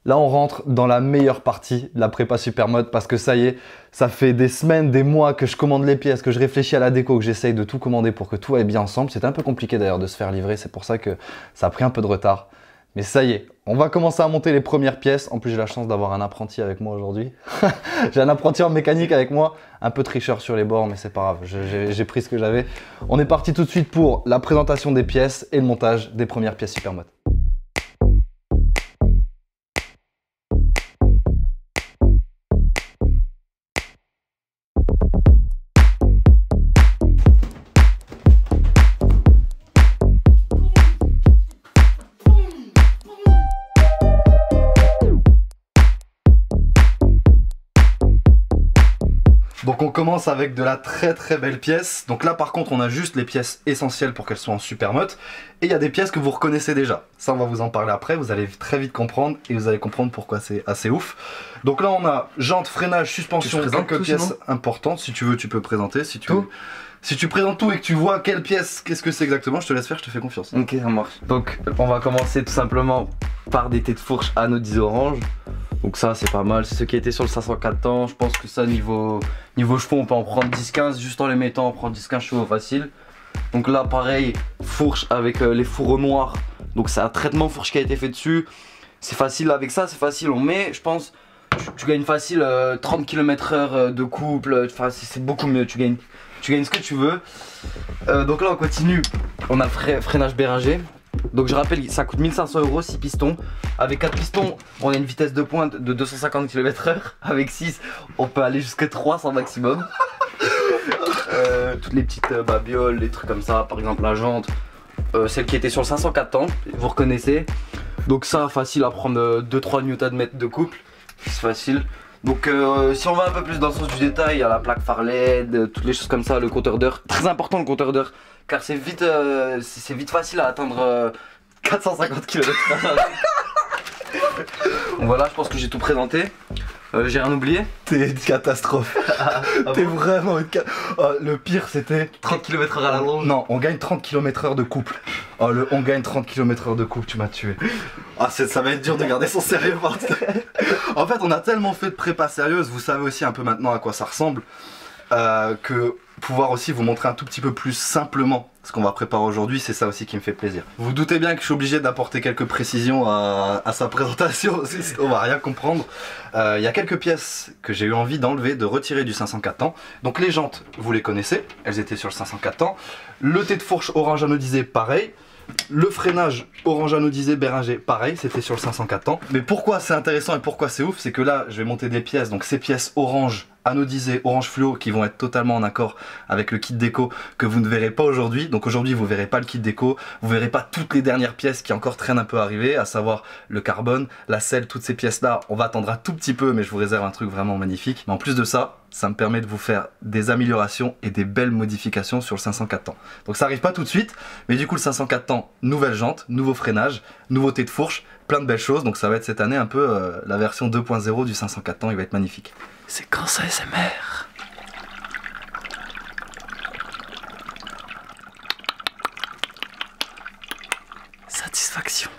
Là, on rentre dans la meilleure partie de la prépa Supermode parce que ça y est, ça fait des semaines, des mois que je commande les pièces, que je réfléchis à la déco, que j'essaye de tout commander pour que tout aille bien ensemble. C'était un peu compliqué d'ailleurs de se faire livrer, c'est pour ça que ça a pris un peu de retard. Mais ça y est, on va commencer à monter les premières pièces. En plus, j'ai la chance d'avoir un apprenti avec moi aujourd'hui. J'ai un apprenti en mécanique avec moi, un peu tricheur sur les bords, mais c'est pas grave, j'ai pris ce que j'avais. On est parti tout de suite pour la présentation des pièces et le montage des premières pièces Supermode. Donc on commence avec de la très belle pièce. Donc là par contre on a juste les pièces essentielles pour qu'elles soient en Supermode. Et il y a des pièces que vous reconnaissez déjà. Ça on va vous en parler après, vous allez très vite comprendre et vous allez comprendre pourquoi c'est assez ouf. Donc là on a jante, freinage, suspension, quelques pièces importantes. Si tu veux tu peux présenter. Si tu présentes tout et que tu vois quelle pièce, qu'est-ce que c'est exactement, je te laisse faire, je te fais confiance. Ok, ça marche. Donc on va commencer tout simplement par des têtes de fourche anodisées orange. Donc ça c'est pas mal, c'est ce qui était sur le 504 ans. Je pense que ça niveau chevaux on peut en prendre 10-15, juste en les mettant on prend 10-15 chevaux facile. Donc là pareil, fourche avec les fourreaux noirs. Donc c'est un traitement fourche qui a été fait dessus. C'est facile avec ça, c'est facile, on met, je pense, tu gagnes facile 30 km/h de couple. Enfin c'est beaucoup mieux, tu gagnes ce que tu veux. Donc là on continue, on a le freinage Béringer. Donc je rappelle, ça coûte 1500 €, 6 pistons. Avec 4 pistons, on a une vitesse de pointe de 250 km/h. Avec 6, on peut aller jusqu'à 300 maximum. Toutes les petites babioles, les trucs comme ça, par exemple la jante, celle qui était sur le 504 ans, vous reconnaissez. Donc ça, facile à prendre 2-3 Nm de couple, c'est facile. Donc si on va un peu plus dans le sens du détail, il y a la plaque phare LED, toutes les choses comme ça, le compteur d'heure. Très important le compteur d'heure, car c'est vite facile à atteindre 450 km/h. Donc voilà, je pense que j'ai tout présenté. J'ai rien oublié. T'es une catastrophe. T'es vraiment une catastrophe. Le pire c'était 30 km/h à la longe. Non, on gagne 30 km/h de couple. Oh, on gagne 30 km/h de couple, tu m'as tué. Ah, ça va être dur de garder son sérieux. En fait, on a tellement fait de prépa sérieuse, vous savez aussi un peu maintenant à quoi ça ressemble, que pouvoir aussi vous montrer un tout petit peu plus simplement ce qu'on va préparer aujourd'hui, c'est ça aussi qui me fait plaisir. Vous vous doutez bien que je suis obligé d'apporter quelques précisions à sa présentation aussi, on va rien comprendre. Il y a quelques pièces que j'ai eu envie d'enlever, de retirer du 504 ans. Donc les jantes, vous les connaissez, elles étaient sur le 504 ans. Le tête de fourche orange anodisé, pareil. Le freinage orange anodisé Béringer, pareil, c'était sur le 504 ans. Mais pourquoi c'est intéressant et pourquoi c'est ouf, c'est que là, je vais monter des pièces, donc ces pièces orange anodisé, orange fluo, qui vont être totalement en accord avec le kit déco que vous ne verrez pas aujourd'hui. Donc aujourd'hui, vous verrez pas le kit déco, vous verrez pas toutes les dernières pièces qui encore traînent un peu à arriver, à savoir le carbone, la selle, toutes ces pièces-là. On va attendre un tout petit peu, mais je vous réserve un truc vraiment magnifique. Mais en plus de ça, ça me permet de vous faire des améliorations et des belles modifications sur le 504 ans. Donc ça arrive pas tout de suite, mais du coup le 504 ans, nouvelle jante, nouveau freinage, nouveauté de fourche, plein de belles choses. Donc ça va être cette année un peu la version 2.0 du 504 ans, il va être magnifique. C'est quand ça ASMR. Satisfaction.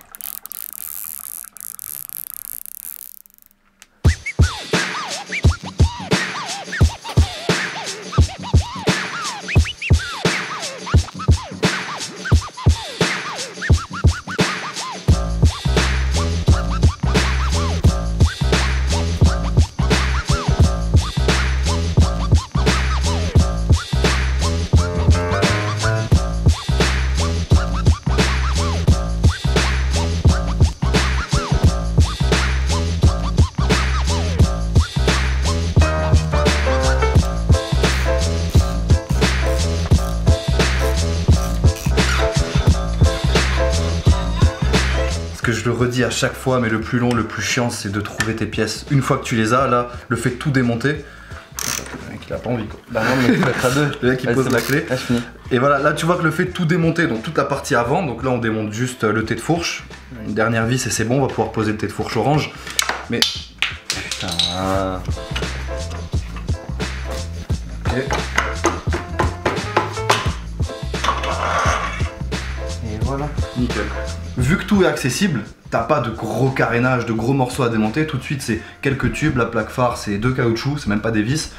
Que je le redis à chaque fois, mais le plus long, le plus chiant, c'est de trouver tes pièces. Une fois que tu les as, là, le fait de tout démonter, le mec il a pas envie quoi. Bah non, mais il faut être à deux. Le mec il pose la clé. Là, je finis. Et voilà, là tu vois que le fait de tout démonter, donc toute la partie avant, donc là on démonte juste le tête de fourche, une dernière vis et c'est bon, on va pouvoir poser le tête de fourche orange. Mais putain. Ok. Et voilà, nickel. Vu que tout est accessible, t'as pas de gros carénage, de gros morceaux à démonter. Tout de suite, c'est quelques tubes. La plaque phare, c'est 2 caoutchoucs, c'est même pas des vis.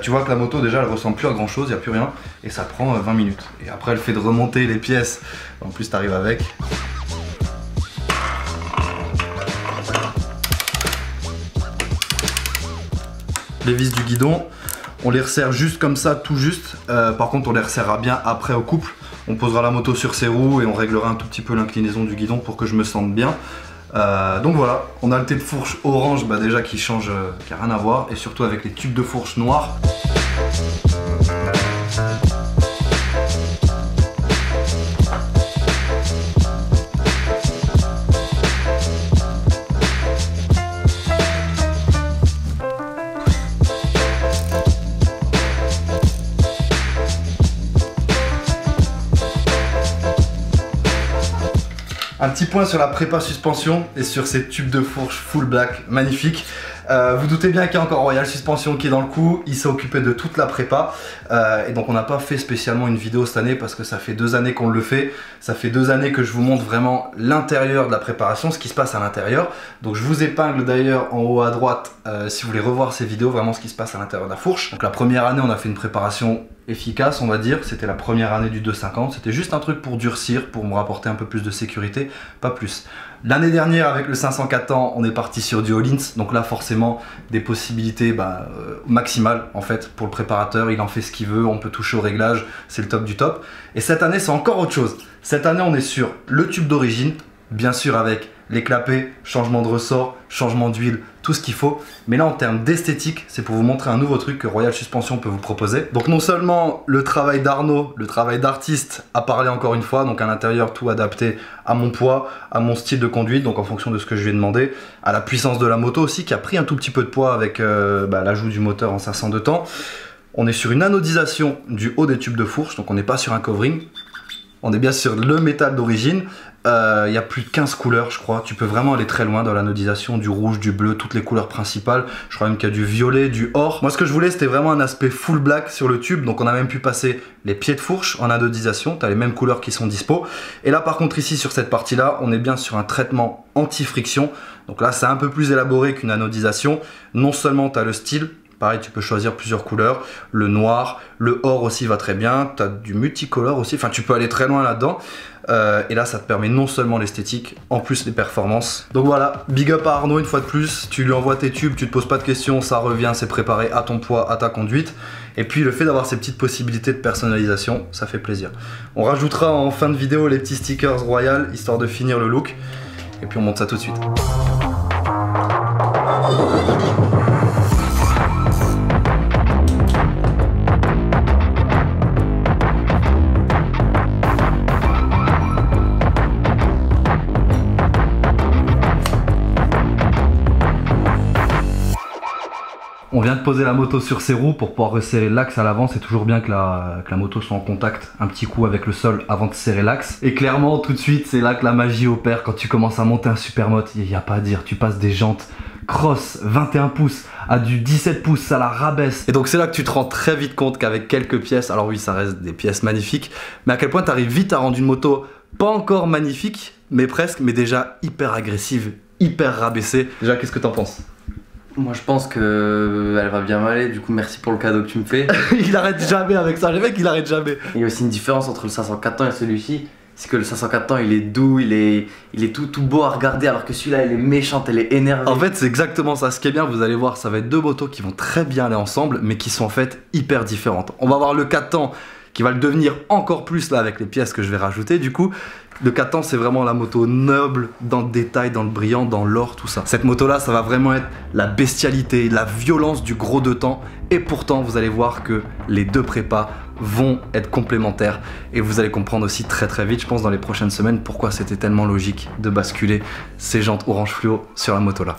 Tu vois que la moto, déjà, elle ressemble plus à grand chose, il n'y a plus rien. Et ça prend 20 minutes. Et après, le fait de remonter les pièces, en plus, t'arrives avec. Les vis du guidon, on les resserre juste comme ça, tout juste. Par contre, on les resserrera bien après au couple. On posera la moto sur ses roues et on réglera un tout petit peu l'inclinaison du guidon pour que je me sente bien. Donc voilà, on a le thé de fourche orange déjà qui change, qui n'a rien à voir. Et surtout avec les tubes de fourche noirs. Un petit point sur la prépa suspension et sur ces tubes de fourche full black magnifiques. Vous doutez bien qu'il y a encore Royal Suspension qui est dans le coup, il s'est occupé de toute la prépa et donc on n'a pas fait spécialement une vidéo cette année parce que ça fait 2 années qu'on le fait. Ça fait 2 années que je vous montre vraiment l'intérieur de la préparation, ce qui se passe à l'intérieur. Donc je vous épingle d'ailleurs en haut à droite si vous voulez revoir ces vidéos, vraiment ce qui se passe à l'intérieur de la fourche. Donc la première année on a fait une préparation efficace on va dire, c'était la première année du 250, c'était juste un truc pour durcir, pour me rapporter un peu plus de sécurité, pas plus. L'année dernière avec le 504 ans on est parti sur du Öhlins, donc là forcément des possibilités maximales en fait pour le préparateur, il en fait ce qu'il veut, on peut toucher au réglage, c'est le top du top. Et cette année c'est encore autre chose, cette année on est sur le tube d'origine, bien sûr avec les clapets, changement de ressort, changement d'huile, tout ce qu'il faut. Mais là en termes d'esthétique, c'est pour vous montrer un nouveau truc que Royal Suspension peut vous proposer. Donc non seulement le travail d'Arnaud, le travail d'artiste a parlé encore une fois, donc à l'intérieur tout adapté à mon poids, à mon style de conduite, donc en fonction de ce que je lui ai demandé, à la puissance de la moto aussi qui a pris un tout petit peu de poids avec l'ajout du moteur en 500 de temps. On est sur une anodisation du haut des tubes de fourche, donc on n'est pas sur un covering. On est bien sur le métal d'origine, il y a plus de 15 couleurs je crois, tu peux vraiment aller très loin dans l'anodisation, du rouge, du bleu, toutes les couleurs principales, je crois même qu'il y a du violet, du or. Moi ce que je voulais c'était vraiment un aspect full black sur le tube, donc on a même pu passer les pieds de fourche en anodisation, tu as les mêmes couleurs qui sont dispo. Et là par contre ici sur cette partie là, on est bien sur un traitement anti-friction, donc là c'est un peu plus élaboré qu'une anodisation, non seulement tu as le style, pareil, tu peux choisir plusieurs couleurs, le noir, le or aussi va très bien, tu as du multicolore aussi, enfin tu peux aller très loin là-dedans. Et là ça te permet non seulement l'esthétique, en plus les performances. Donc voilà, big up à Arnaud une fois de plus, tu lui envoies tes tubes, tu te poses pas de questions, ça revient, c'est préparé à ton poids, à ta conduite. Et puis le fait d'avoir ces petites possibilités de personnalisation, ça fait plaisir. On rajoutera en fin de vidéo les petits stickers Royal, histoire de finir le look. Et puis on monte ça tout de suite. On vient de poser la moto sur ses roues pour pouvoir resserrer l'axe à l'avant. C'est toujours bien que la moto soit en contact un petit coup avec le sol avant de serrer l'axe. Et clairement tout de suite c'est là que la magie opère quand tu commences à monter un supermoto. Il n'y a pas à dire, tu passes des jantes cross 21 pouces à du 17 pouces, ça la rabaisse. Et donc c'est là que tu te rends très vite compte qu'avec quelques pièces, alors oui ça reste des pièces magnifiques, mais à quel point tu arrives vite à rendre une moto pas encore magnifique, mais presque, mais déjà hyper agressive, hyper rabaissée. Déjà qu'est-ce que t'en penses ? Moi je pense que elle va bien m'aller, du coup merci pour le cadeau que tu me fais. Il arrête jamais avec ça, les mecs il arrête jamais. Il y a aussi une différence entre le 504 ans et celui-ci, c'est que le 504 ans il est doux, il est tout beau à regarder, alors que celui-là elle est méchante, elle est énervée. En fait c'est exactement ça, ce qui est bien, vous allez voir, ça va être deux motos qui vont très bien aller ensemble, mais qui sont en fait hyper différentes. On va voir le 4 ans qui va le devenir encore plus là avec les pièces que je vais rajouter du coup. Le 4 ans c'est vraiment la moto noble, dans le détail, dans le brillant, dans l'or, tout ça. Cette moto là ça va vraiment être la bestialité, la violence du gros 2 temps. Et pourtant vous allez voir que les deux prépas vont être complémentaires. Et vous allez comprendre aussi très très vite, je pense dans les prochaines semaines, pourquoi c'était tellement logique de basculer ces jantes orange fluo sur la moto là.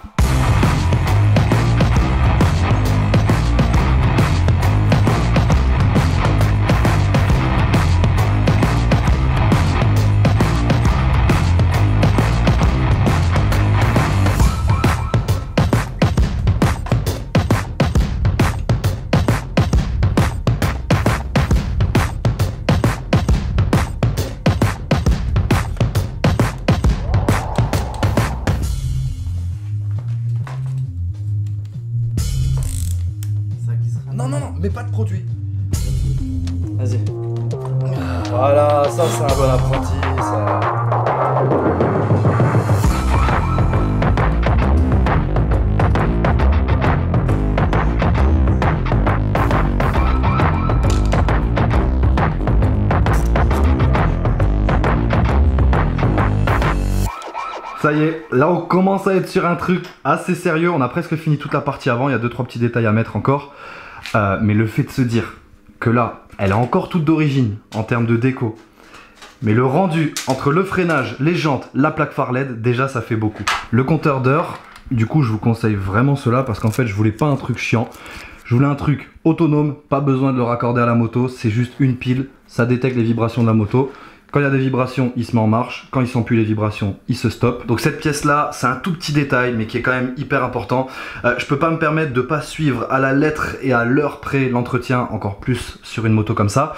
mais pas de produit. Vas-y. Voilà, ça c'est un bon apprenti, ça. Ça y est, là on commence à être sur un truc assez sérieux, on a presque fini toute la partie avant, il y a 2-3 petits détails à mettre encore. Mais le fait de se dire que là, elle est encore toute d'origine en termes de déco. Mais le rendu entre le freinage, les jantes, la plaque phare LED, déjà ça fait beaucoup. Le compteur d'heures, du coup je vous conseille vraiment cela parce qu'en fait je voulais pas un truc chiant. Je voulais un truc autonome, pas besoin de le raccorder à la moto, c'est juste une pile, ça détecte les vibrations de la moto. Quand il y a des vibrations, il se met en marche. Quand il sent plus les vibrations, il se stoppe. Donc cette pièce-là, c'est un tout petit détail, mais qui est quand même hyper important. Je peux pas me permettre de pas suivre à la lettre et à l'heure près l'entretien, encore plus sur une moto comme ça.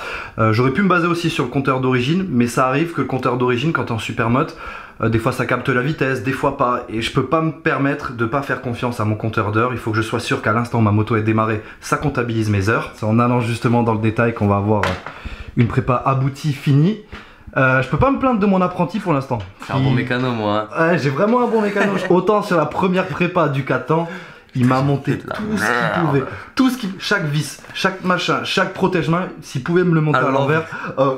J'aurais pu me baser aussi sur le compteur d'origine, mais ça arrive que le compteur d'origine, quand t'es en supermoto, des fois ça capte la vitesse, des fois pas. Et je peux pas me permettre de pas faire confiance à mon compteur d'heures. Il faut que je sois sûr qu'à l'instant où ma moto est démarrée, ça comptabilise mes heures. C'est en allant justement dans le détail qu'on va avoir une prépa aboutie, finie. Je peux pas me plaindre de mon apprenti pour l'instant. C'est un bon mécano moi. Ouais, j'ai vraiment un bon mécano. Autant sur la première prépa du 4 ans, il m'a monté tout ce qu'il pouvait. Tout ce qui, chaque vis, chaque machin, chaque protège-main, s'il pouvait me le monter à l'envers.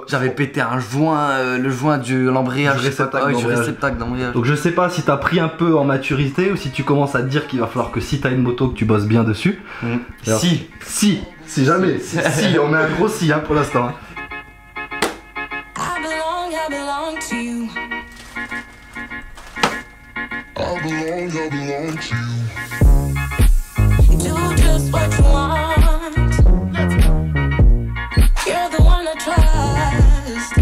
J'avais pété un joint, le joint de l'embrayage. Du réceptacle d'embrayage. Donc je sais pas si t'as pris un peu en maturité ou si tu commences à te dire qu'il va falloir que si t'as une moto que tu bosses bien dessus. Alors, si jamais. Si, on met un gros si hein, pour l'instant. Hein. I belong to you. I belong to you. Do just what you want. You're the one I trust.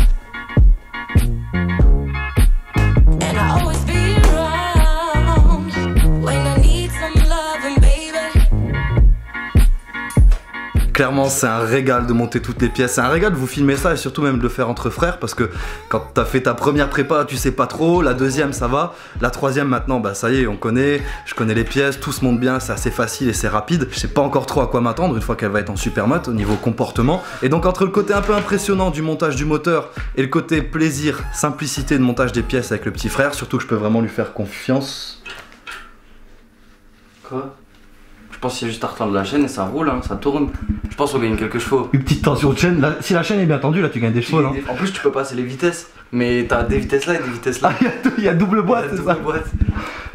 And I'll always be around when I need some loving, baby. Clairement c'est un régal de monter toutes les pièces, c'est un régal de vous filmer ça et surtout même de le faire entre frères parce que quand t'as fait ta première prépa tu sais pas trop, la deuxième ça va, la troisième maintenant bah ça y est on connaît, je connais les pièces, tout se monte bien, c'est assez facile et c'est rapide, je sais pas encore trop à quoi m'attendre une fois qu'elle va être en supermoto au niveau comportement et donc entre le côté un peu impressionnant du montage du moteur et le côté plaisir, simplicité de montage des pièces avec le petit frère, surtout que je peux vraiment lui faire confiance. Quoi ? Je pense qu'il y a juste à retendre la chaîne et ça roule, hein, ça tourne. Je pense qu'on gagne quelques chevaux. Une petite tension de chaîne, là, si la chaîne est bien tendue, là tu gagnes des chevaux. En plus tu peux passer les vitesses, mais t'as des vitesses là et des vitesses là. Ah, il y a double boîte, c'est ça.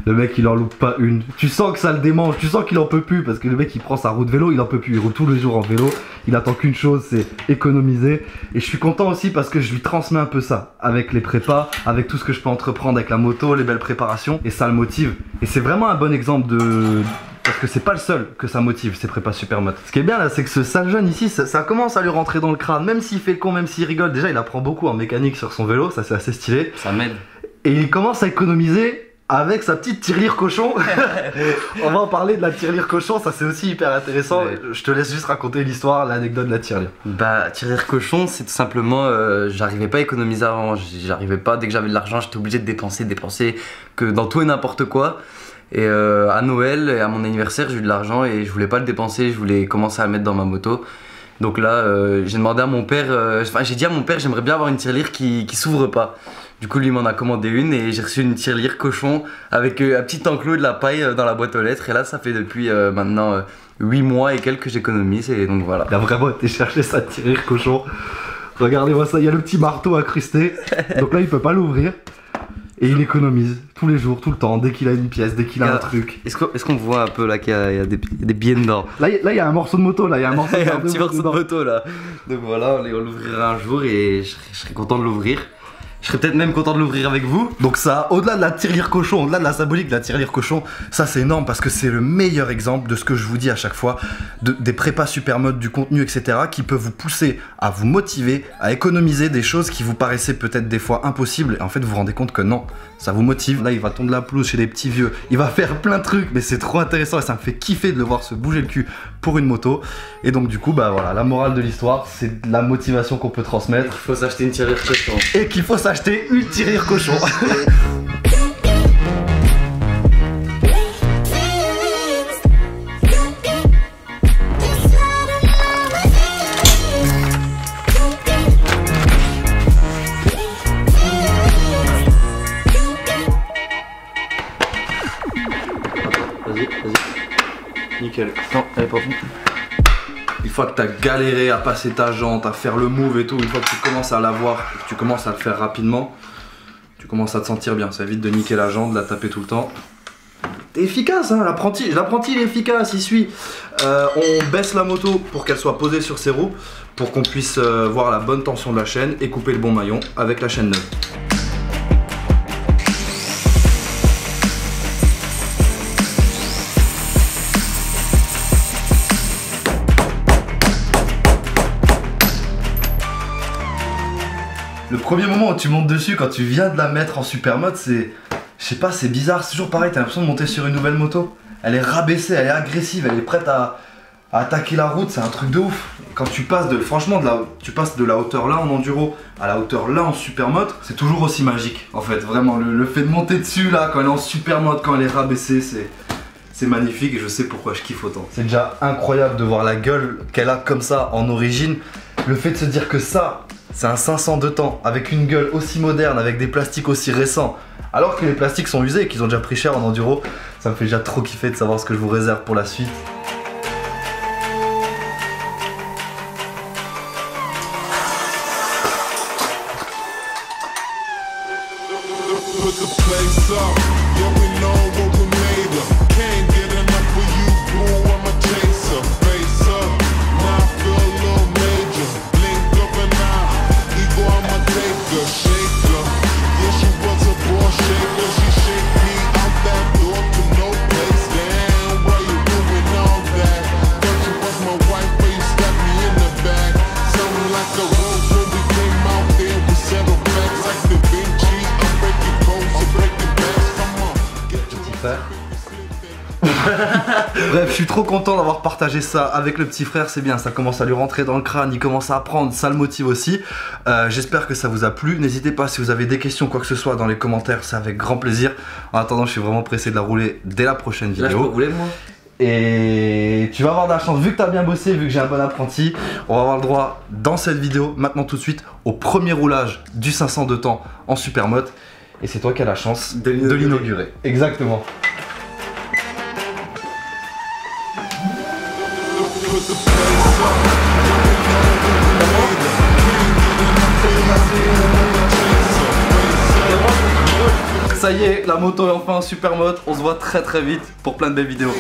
Le mec il en loupe pas une. Tu sens que ça le démange, tu sens qu'il en peut plus parce que le mec il prend sa roue de vélo, il en peut plus, il roule tous les jours en vélo. Il attend qu'une chose, c'est économiser. Et je suis content aussi parce que je lui transmets un peu ça avec les prépas, avec tout ce que je peux entreprendre avec la moto, les belles préparations et ça le motive. Et c'est vraiment un bon exemple de... Parce que c'est pas le seul que ça motive ces prépas supermoto. Ce qui est bien là c'est que ce sale jeune ici ça commence à lui rentrer dans le crâne. Même s'il fait le con, même s'il rigole, déjà il apprend beaucoup en mécanique sur son vélo, ça c'est assez stylé. Ça m'aide. Et il commence à économiser avec sa petite tirelire cochon. On va en parler de la tirelire cochon, ça c'est aussi hyper intéressant. Ouais. Je te laisse juste raconter l'histoire, l'anecdote de la tirelire. Bah tirelire cochon c'est tout simplement, j'arrivais pas à économiser avant, j'arrivais pas, dès que j'avais de l'argent j'étais obligé de dépenser que dans tout et n'importe quoi. Et à Noël et à mon anniversaire j'ai eu de l'argent et je voulais pas le dépenser, je voulais commencer à le mettre dans ma moto. Donc là j'ai demandé à mon père, j'ai dit à mon père j'aimerais bien avoir une tirelire qui s'ouvre pas. Du coup lui m'en a commandé une et j'ai reçu une tirelire cochon avec un petit enclos et de la paille dans la boîte aux lettres. Et là ça fait depuis maintenant 8 mois et quelques que j'économise et donc voilà. Il a vraiment été chercher sa tirelire cochon. Regardez-moi ça, il y a le petit marteau incrusté. Donc là il peut pas l'ouvrir. Et il économise tous les jours, tout le temps, dès qu'il a une pièce, dès qu'il a un truc. Est-ce qu'on voit un peu là qu'il y a des billets dedans? Là il y a un morceau de moto, là il y a un morceau un petit morceau de moto là. Donc voilà, on l'ouvrira un jour et je serai content de l'ouvrir. Je serais peut-être même content de l'ouvrir avec vous. Donc ça, au-delà de la tirelire cochon, au-delà de la symbolique de la tirelire cochon, ça c'est énorme parce que c'est le meilleur exemple de ce que je vous dis à chaque fois, des prépas supermoto, du contenu, etc. qui peut vous pousser à vous motiver, à économiser des choses qui vous paraissaient peut-être des fois impossibles. Et en fait vous vous rendez compte que non, ça vous motive. Là il va tondre la pelouse chez les petits vieux, il va faire plein de trucs, mais c'est trop intéressant et ça me fait kiffer de le voir se bouger le cul pour une moto. Et donc du coup bah voilà, la morale de l'histoire, c'est la motivation qu'on peut transmettre. Il faut s'acheter une tirelire cochon. Et qu'il faut s'acheter une tirelire cochon. Vas-y, vas-y. Nickel. Non, elle est pas venue. Une fois que tu as galéré à passer ta jante, à faire le move et tout, une fois que tu commences à l'avoir et que tu commences à le faire rapidement, tu commences à te sentir bien. Ça évite de niquer la jante, de la taper tout le temps. T'es efficace, hein, l'apprenti il est efficace, il suit. On baisse la moto pour qu'elle soit posée sur ses roues, pour qu'on puisse voir la bonne tension de la chaîne et couper le bon maillon avec la chaîne neuve. Le premier moment où tu montes dessus, quand tu viens de la mettre en super mode, c'est... Je sais pas, c'est bizarre, c'est toujours pareil, t'as l'impression de monter sur une nouvelle moto. Elle est rabaissée, elle est agressive, elle est prête à attaquer la route, c'est un truc de ouf. Quand tu passes tu passes de la hauteur là en enduro à la hauteur là en super mode, c'est toujours aussi magique en fait, vraiment. Le fait de monter dessus là, quand elle est en super mode, quand elle est rabaissée, c'est magnifique et je sais pourquoi je kiffe autant. C'est déjà incroyable de voir la gueule qu'elle a comme ça en origine. Le fait de se dire que ça, c'est un 500 de temps, avec une gueule aussi moderne, avec des plastiques aussi récents, alors que les plastiques sont usés et qu'ils ont déjà pris cher en enduro, ça me fait déjà trop kiffer de savoir ce que je vous réserve pour la suite. Bref, je suis trop content d'avoir partagé ça avec le petit frère, c'est bien, ça commence à lui rentrer dans le crâne, il commence à apprendre, ça le motive aussi. J'espère que ça vous a plu, n'hésitez pas si vous avez des questions, quoi que ce soit dans les commentaires, c'est avec grand plaisir. En attendant, je suis vraiment pressé de la rouler dès la prochaine vidéo. Là, je peux rouler moi. Et tu vas avoir de la chance, vu que tu as bien bossé, vu que j'ai un bon apprenti, on va avoir le droit dans cette vidéo, maintenant tout de suite, au premier roulage du 500 de temps en super mode. Et c'est toi qui as la chance de l'inaugurer. Exactement. Ça y est, la moto est enfin en super mode. On se voit très vite pour plein de belles vidéos.